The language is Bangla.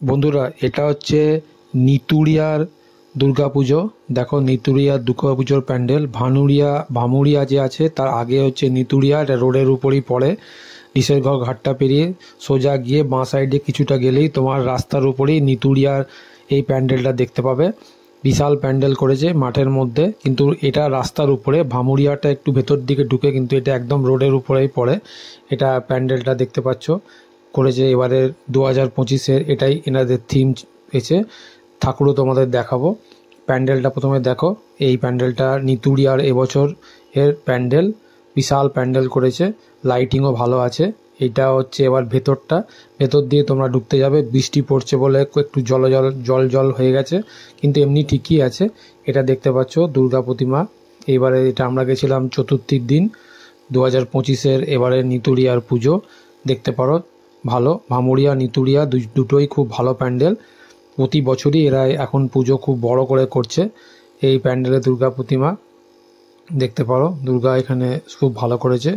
বন্ধুরা, এটা হচ্ছে নিতুড়িয়ার দুর্গাপুজো। দেখো, নিতুড়িয়ার দুর্গাপুজোর প্যান্ডেল। ভামুরিয়া যে আছে তার আগে হচ্ছে নিতুড়িয়া, এটা রোডের উপরই পড়ে। ইসেরঘর ঘাটটা পেরিয়ে সোজা গিয়ে বাঁ সাইডে কিছুটা গেলেই তোমার রাস্তার উপরেই নিতুড়িয়ার এই প্যান্ডেলটা দেখতে পাবে। বিশাল প্যান্ডেল করেছে মাঠের মধ্যে, কিন্তু এটা রাস্তার উপরে। ভামুরিয়াটা একটু ভেতর দিকে ঢুকে, কিন্তু এটা একদম রোডের উপরেই পড়ে। এটা প্যান্ডেলটা দেখতে পাচ্ছ করেছে এবারের 2025-এর, এটাই এনাদের থিম পেয়েছে। ঠাকুরও তোমাদের দেখাবো। প্যান্ডেলটা প্রথমে দেখো। এই প্যান্ডেলটা নিতুড়িয়ার এবছর এর প্যান্ডেল। বিশাল প্যান্ডেল করেছে, লাইটিংও ভালো আছে। এটা হচ্ছে এবার ভেতরটা, ভেতর দিয়ে তোমরা ঢুকতে যাবে। বৃষ্টি পড়ছে বলে একটু জল হয়ে গেছে, কিন্তু এমনি ঠিকই আছে। এটা দেখতে পাচ্ছ দুর্গা প্রতিমা। এবারে এটা আমরা গেছিলাম চতুর্থীর দিন 2025-এর এবারে নিতুড়িয়ার পুজো। দেখতে পারো ভালো। ভামুরিয়া নিতুড়িয়া দুটোই খুব ভালো প্যান্ডেল। প্রতি বছরই এরা এখন পুজো খুব বড় করে করছে। এই প্যান্ডেলে দুর্গা প্রতিমা দেখতে পারো, দুর্গা এখানে খুব ভালো করেছে।